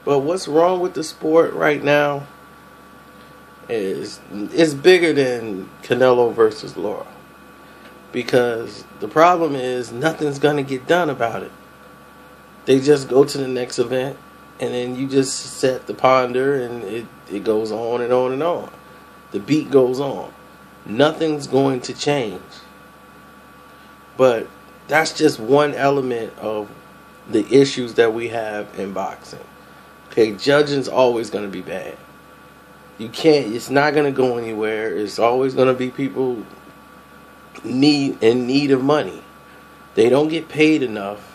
But what's wrong with the sport right now is it's bigger than Canelo versus Laura. Because the problem is nothing's going to get done about it. They just go to the next event, and then you just set the ponder, and it goes on and on and on. The beat goes on. Nothing's going to change. But that's just one element of the issues that we have in boxing. Okay, judging's always going to be bad. It's not going to go anywhere. It's always going to be people in need of money. They don't get paid enough.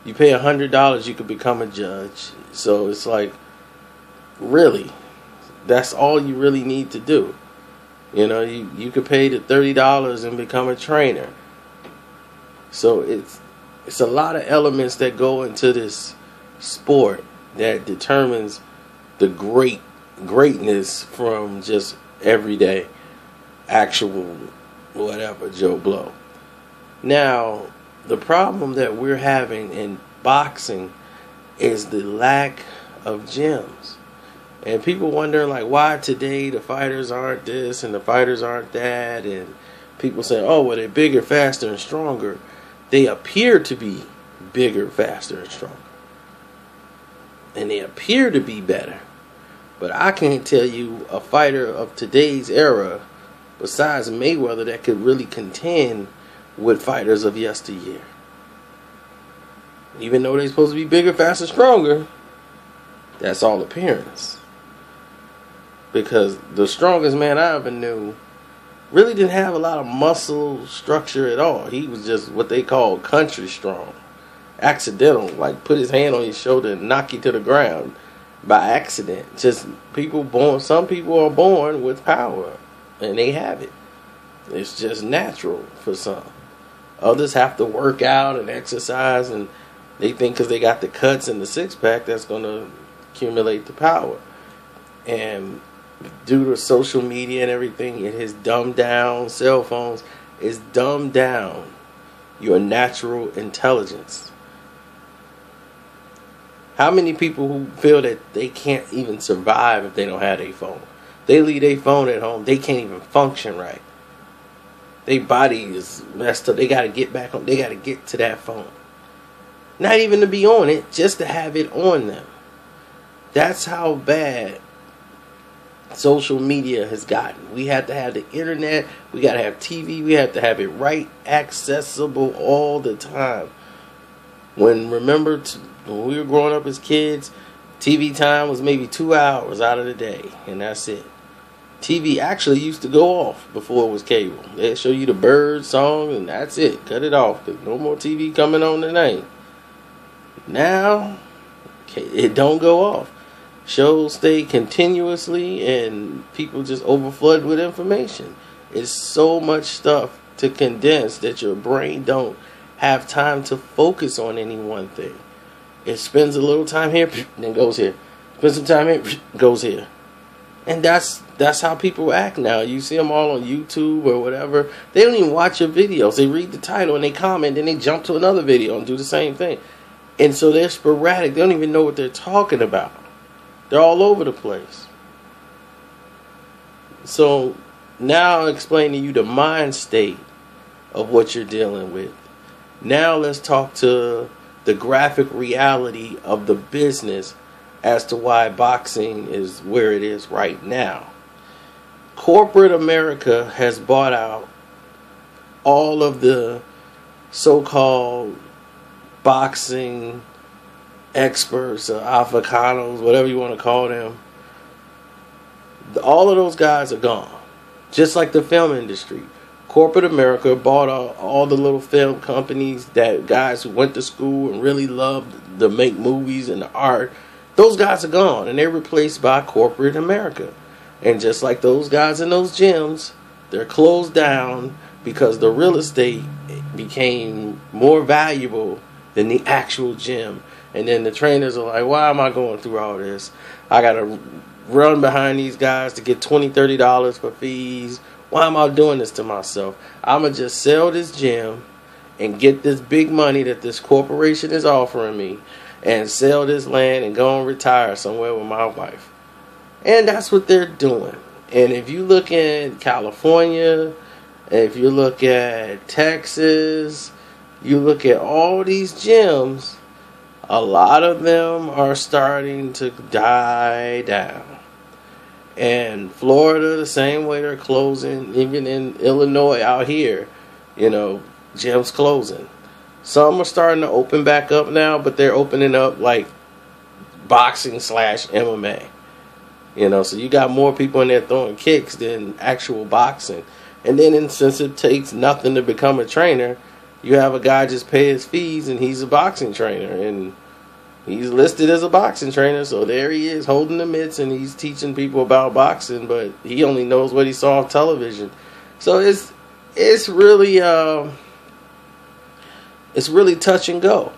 You pay $100, you could become a judge. So it's like, really, that's all you really need to do. You know, you could pay the $30 and become a trainer. So it's a lot of elements that go into this sport that determines the greatness from just everyday, actual, whatever, Joe Blow. Now, the problem that we're having in boxing is the lack of gyms. And people wondering, like, why today the fighters aren't this and the fighters aren't that. And people say, oh, well, they're bigger, faster, and stronger. They appear to be bigger, faster, and stronger. And they appear to be better. But I can't tell you a fighter of today's era, besides Mayweather, that could really contend with fighters of yesteryear. Even though they're supposed to be bigger, faster, stronger, that's all appearance. Because the strongest man I ever knew really didn't have a lot of muscle structure at all. He was just what they call country strong. Accidental, like put his hand on your shoulder and knock you to the ground by accident. Just some people are born with power, and they have it. It's just natural for some. Others have to work out and exercise, and they think because they got the cuts and the six-pack, that's going to accumulate the power. And due to social media and everything, it has dumbed down, cell phones, it's dumbed down your natural intelligence. How many people who feel that they can't even survive if they don't have their phone? They leave their phone at home, they can't even function right. Their body is messed up. They got to get back on. They got to get to that phone. Not even to be on it, just to have it on them. That's how bad social media has gotten. We have to have the internet. We got to have TV. We have to have it right, accessible all the time. When we were growing up as kids, TV time was maybe 2 hours out of the day, and that's it. TV actually used to go off before it was cable. They'd show you the bird song, and that's it. Cut it off, because no more TV coming on tonight. Now, it don't go off. Shows stay continuously, and people just overflood with information. It's so much stuff to condense that your brain don't have time to focus on any one thing. It spends a little time here, then goes here. Spends some time here, goes here. And that's how people act now. You see them all on YouTube or whatever. They don't even watch your videos. They read the title and they comment, then they jump to another video and do the same thing. And so they're sporadic. They don't even know what they're talking about. They're all over the place. So now I'll explain to you the mind state of what you're dealing with. Now let's talk to the graphic reality of the business as to why boxing is where it is right now. Corporate America has bought out all of the so-called boxing experts or avocados, whatever you want to call them. All of those guys are gone. Just like the film industry. Corporate America bought all the little film companies, that guys who went to school and really loved to make movies and the art. Those guys are gone, and they're replaced by corporate America. And just like those guys in those gyms, they're closed down because the real estate became more valuable than the actual gym. And then the trainers are like, why am I going through all this? I got to run behind these guys to get $20, $30 for fees. Why am I doing this to myself? I'm going to just sell this gym and get this big money that this corporation is offering me. and sell this land and go and retire somewhere with my wife. And that's what they're doing. And if you look at California, if you look at Texas, you look at all these gyms, a lot of them are starting to die down. And Florida, the same way, they're closing. Even in Illinois, out here, gyms closing. Some are starting to open back up now, but they're opening up like boxing / MMA. So you got more people in there throwing kicks than actual boxing. And then since it takes nothing to become a trainer, you have a guy just pay his fees and he's a boxing trainer. And he's listed as a boxing trainer, so there he is holding the mitts and he's teaching people about boxing, but he only knows what he saw on television. So it's really touch and go.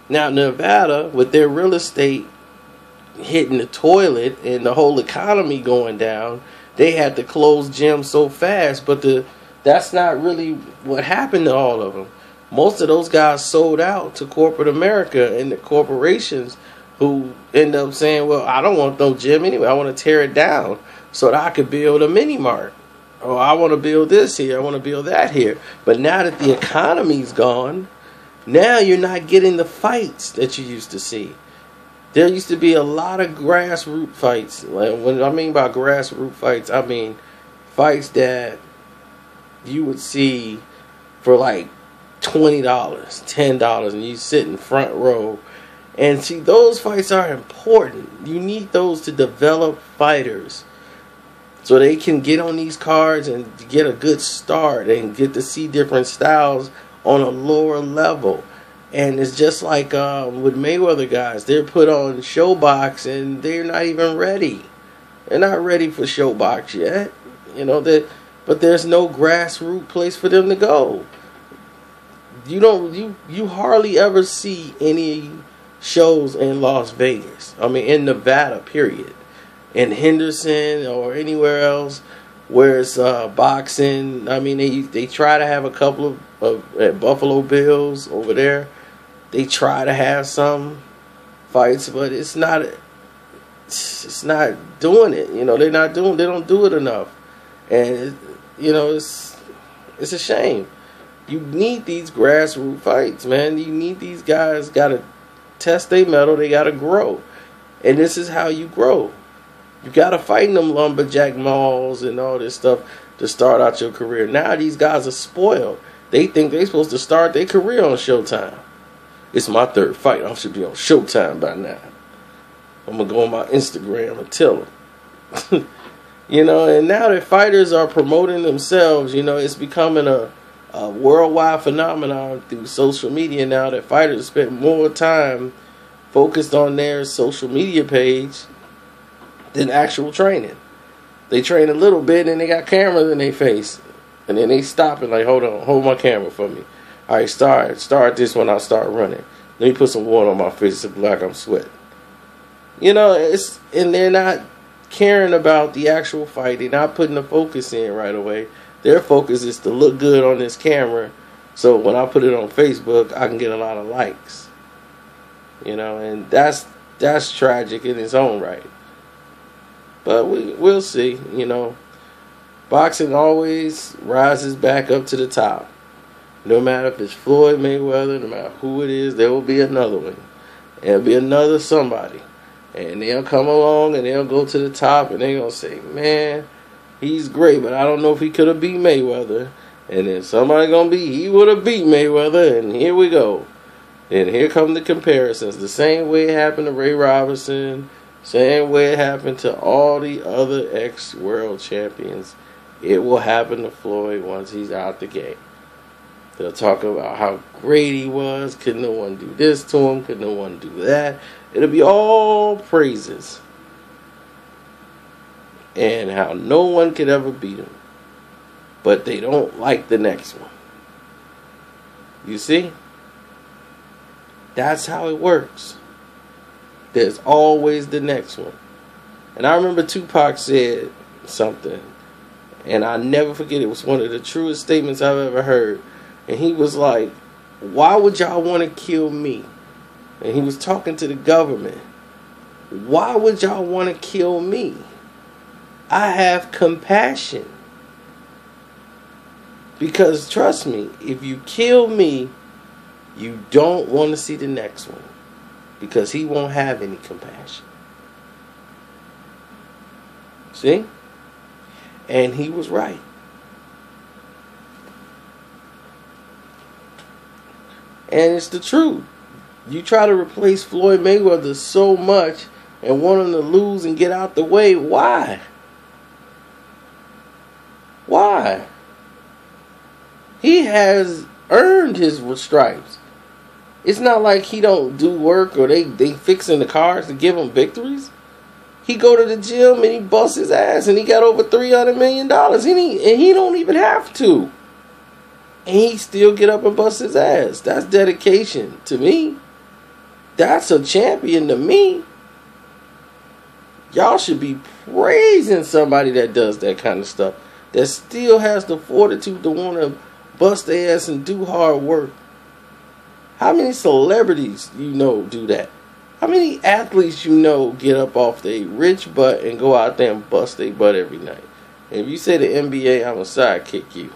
Now Nevada, with their real estate hitting the toilet and the whole economy going down, they had to close gyms so fast, but that's not really what happened to all of them. Most of those guys sold out to corporate America and the corporations who end up saying, well, I don't want no gym anyway. I want to tear it down so that I could build a mini mart. Or I want to build this here. I want to build that here. But now that the economy's gone, now you're not getting the fights that you used to see. There used to be a lot of grassroots fights. When I mean by grassroots fights, I mean fights that you would see for like $20, $10, and you sit in front row. And see, those fights are important. You need those to develop fighters so they can get on these cards and get a good start and get to see different styles on a lower level. And it's just like with Mayweather guys, they're put on ShowBox and they're not even ready. They're not ready for ShowBox yet. But there's no grassroots place for them to go. You hardly ever see any shows in Las Vegas. I mean, in Nevada, period. In Henderson or anywhere else where it's boxing. I mean, they try to have a couple of at Buffalo Bills over there. They try to have some fights, but it's not doing it. They don't do it enough, and it's a shame. You need these grassroots fights, man. You need these guys got to test their mettle. They got to grow, and this is how you grow. You got to fight in them lumberjack malls and all this stuff to start out your career. Now these guys are spoiled. They think they're supposed to start their career on Showtime. It's my third fight. I should be on Showtime by now. I'm going to go on my Instagram and tell them. And now that fighters are promoting themselves, it's becoming a worldwide phenomenon through social media now that fighters spend more time focused on their social media page than actual training. They train a little bit and they got cameras in their face. And then they stop and like, hold on, hold my camera for me. All right, start this when I start running. Let me put some water on my face. It's like I'm sweating. And they're not caring about the actual fight. They're not putting the focus in right away. Their focus is to look good on this camera, so when I put it on Facebook, I can get a lot of likes. And that's tragic in its own right. But we'll see. Boxing always rises back up to the top. No matter if it's Floyd Mayweather, no matter who it is, there will be another one. There'll be another somebody. And they'll come along and they'll go to the top and they're going to say, man, he's great, but I don't know if he could have beat Mayweather. And then somebody going to he would have beat Mayweather, and here we go. And here come the comparisons. The same way it happened to Ray Robinson, same way it happened to all the other ex-world champions. It will happen to Floyd once he's out the game. They'll talk about how great he was. Could no one do this to him? Could no one do that? It'll be all praises. And how no one could ever beat him. But they don't like the next one. You see? That's how it works. There's always the next one. And I remember Tupac said something, and I never forget, it was one of the truest statements I've ever heard. And he was like, why would y'all want to kill me? and he was talking to the government. Why would y'all want to kill me? I have compassion. Because trust me, if you kill me, you don't want to see the next one. Because he won't have any compassion. See? And he was right. And it's the truth. You try to replace Floyd Mayweather so much and want him to lose and get out the way. Why? Why? He has earned his stripes. It's not like he don't do work or they fixing the cars to give him victories. He go to the gym and he busts his ass and he got over $300 million. And he don't even have to. And he still get up and bust his ass. That's dedication to me. That's a champion to me. Y'all should be praising somebody that does that kind of stuff. That still has the fortitude to want to bust their ass and do hard work. How many celebrities you know do that? How many athletes you know get up off their rich butt and go out there and bust their butt every night? And if you say the NBA, I'm gonna sidekick you.